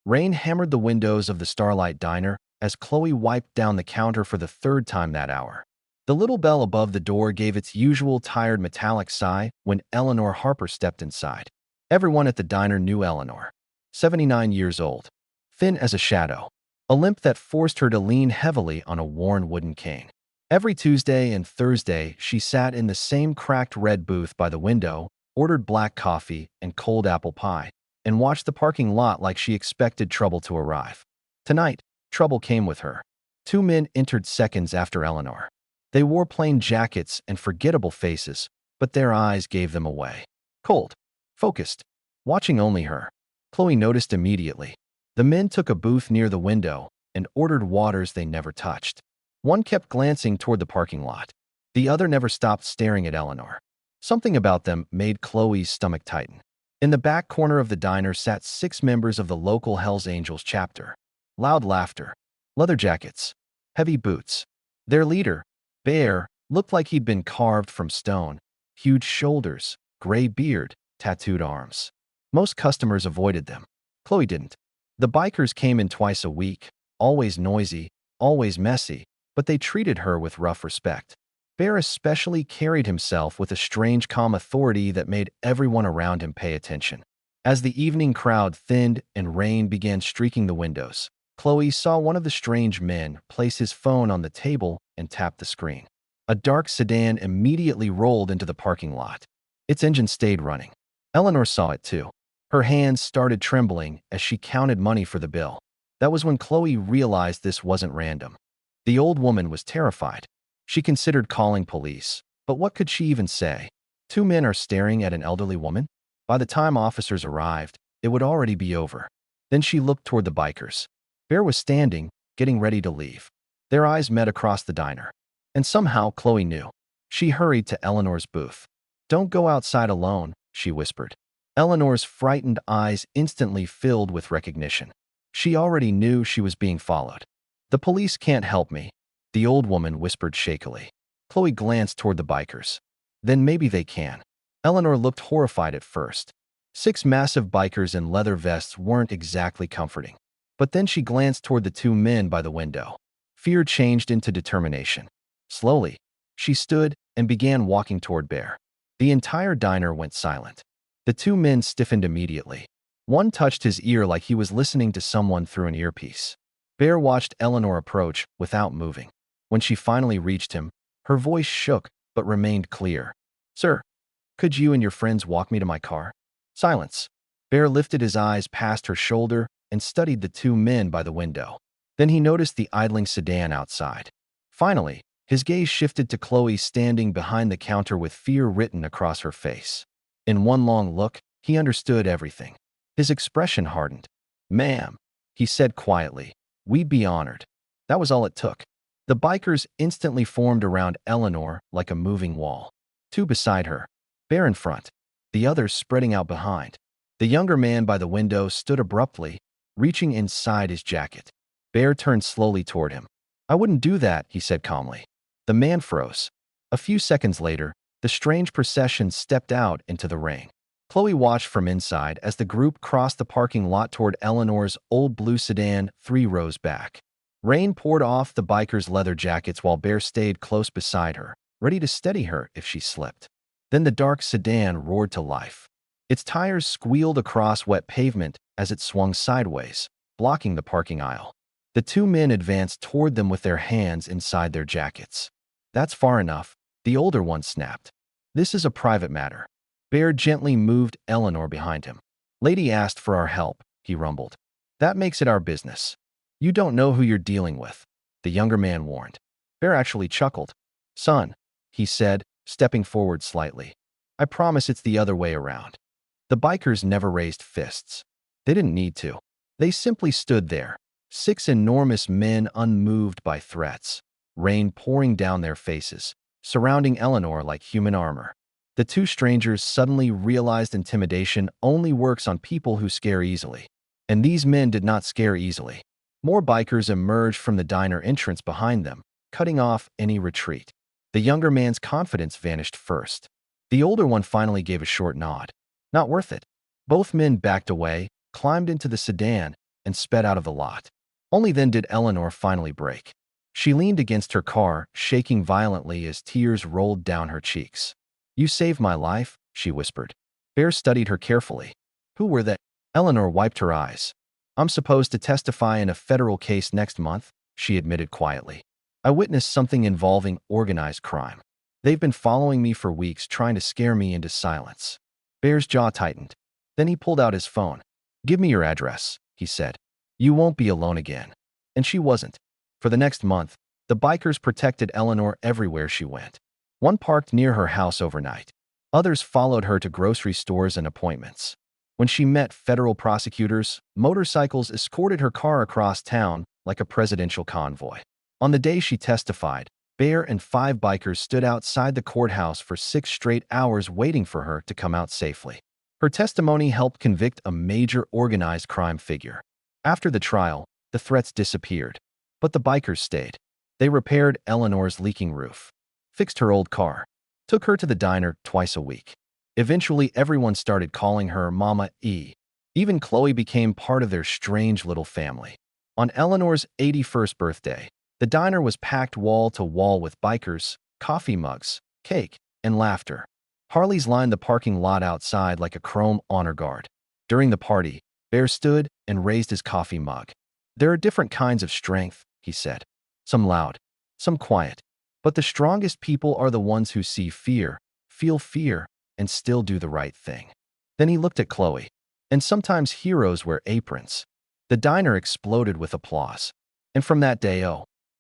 Rain hammered the windows of the Starlight Diner as Chloe wiped down the counter for the third time that hour. The little bell above the door gave its usual tired metallic sigh when Eleanor Harper stepped inside. Everyone at the diner knew Eleanor. 79 years old, thin as a shadow, a limp that forced her to lean heavily on a worn wooden cane. Every Tuesday and Thursday, she sat in the same cracked red booth by the window, ordered black coffee and cold apple pie, and watched the parking lot like she expected trouble to arrive. Tonight, trouble came with her. Two men entered seconds after Eleanor. They wore plain jackets and forgettable faces, but their eyes gave them away. Cold, focused, watching only her. Chloe noticed immediately. The men took a booth near the window and ordered waters they never touched. One kept glancing toward the parking lot. The other never stopped staring at Eleanor. Something about them made Chloe's stomach tighten. In the back corner of the diner sat 6 members of the local Hells Angels chapter. Loud laughter, leather jackets, heavy boots. Their leader, Bear, looked like he'd been carved from stone. Huge shoulders, gray beard, tattooed arms. Most customers avoided them. Chloe didn't. The bikers came in twice a week, always noisy, always messy, but they treated her with rough respect. Bear especially carried himself with a strange calm authority that made everyone around him pay attention. As the evening crowd thinned and rain began streaking the windows, Chloe saw one of the strange men place his phone on the table and tap the screen. A dark sedan immediately rolled into the parking lot. Its engine stayed running. Eleanor saw it too. Her hands started trembling as she counted money for the bill. That was when Chloe realized this wasn't random. The old woman was terrified. She considered calling police, but what could she even say? 2 men are staring at an elderly woman? By the time officers arrived, it would already be over. Then she looked toward the bikers. Bear was standing, getting ready to leave. Their eyes met across the diner. And somehow Chloe knew. She hurried to Eleanor's booth. "Don't go outside alone," she whispered. Eleanor's frightened eyes instantly filled with recognition. She already knew she was being followed. "The police can't help me," the old woman whispered shakily. Chloe glanced toward the bikers. "Then maybe they can." Eleanor looked horrified at first. 6 massive bikers in leather vests weren't exactly comforting. But then she glanced toward the 2 men by the window. Fear changed into determination. Slowly, she stood and began walking toward Bear. The entire diner went silent. The 2 men stiffened immediately. One touched his ear like he was listening to someone through an earpiece. Bear watched Eleanor approach without moving. When she finally reached him, her voice shook but remained clear. "Sir, could you and your friends walk me to my car?" Silence. Bear lifted his eyes past her shoulder and studied the 2 men by the window. Then he noticed the idling sedan outside. Finally, his gaze shifted to Chloe standing behind the counter with fear written across her face. In one long look, he understood everything. His expression hardened. "Ma'am," he said quietly, "we'd be honored." That was all it took. The bikers instantly formed around Eleanor like a moving wall. 2 beside her, Bear in front, the others spreading out behind. The younger man by the window stood abruptly, reaching inside his jacket. Bear turned slowly toward him. "I wouldn't do that," he said calmly. The man froze. A few seconds later, the strange procession stepped out into the rain. Chloe watched from inside as the group crossed the parking lot toward Eleanor's old blue sedan 3 rows back. Rain poured off the bikers' leather jackets while Bear stayed close beside her, ready to steady her if she slipped. Then the dark sedan roared to life. Its tires squealed across wet pavement as it swung sideways, blocking the parking aisle. The 2 men advanced toward them with their hands inside their jackets. "That's far enough," the older one snapped. "This is a private matter." Bear gently moved Eleanor behind him. "Lady asked for our help," he rumbled. "That makes it our business. You don't know who you're dealing with," the younger man warned. Bear actually chuckled. "Son," he said, stepping forward slightly, "I promise it's the other way around." The bikers never raised fists. They didn't need to. They simply stood there, 6 enormous men unmoved by threats, rain pouring down their faces, surrounding Eleanor like human armor. The 2 strangers suddenly realized intimidation only works on people who scare easily. And these men did not scare easily. More bikers emerged from the diner entrance behind them, cutting off any retreat. The younger man's confidence vanished first. The older one finally gave a short nod. "Not worth it." Both men backed away, climbed into the sedan, and sped out of the lot. Only then did Eleanor finally break. She leaned against her car, shaking violently as tears rolled down her cheeks. "You saved my life," she whispered. Bear studied her carefully. "Who were they?" Eleanor wiped her eyes. "I'm supposed to testify in a federal case next month," she admitted quietly. "I witnessed something involving organized crime. They've been following me for weeks, trying to scare me into silence." Bear's jaw tightened. Then he pulled out his phone. "Give me your address," he said. "You won't be alone again." And she wasn't. For the next month, the bikers protected Eleanor everywhere she went. One parked near her house overnight. Others followed her to grocery stores and appointments. When she met federal prosecutors, motorcycles escorted her car across town like a presidential convoy. On the day she testified, Bear and 5 bikers stood outside the courthouse for 6 straight hours waiting for her to come out safely. Her testimony helped convict a major organized crime figure. After the trial, the threats disappeared. But the bikers stayed. They repaired Eleanor's leaking roof, fixed her old car, took her to the diner twice a week. Eventually, everyone started calling her Mama E. Even Chloe became part of their strange little family. On Eleanor's 81st birthday, the diner was packed wall to wall with bikers, coffee mugs, cake, and laughter. Harleys lined the parking lot outside like a chrome honor guard. During the party, Bear stood and raised his coffee mug. "There are different kinds of strength," he said. "Some loud, some quiet. But the strongest people are the ones who see fear, feel fear, and still do the right thing." Then he looked at Chloe. "And sometimes heroes wear aprons." The diner exploded with applause. And from that day,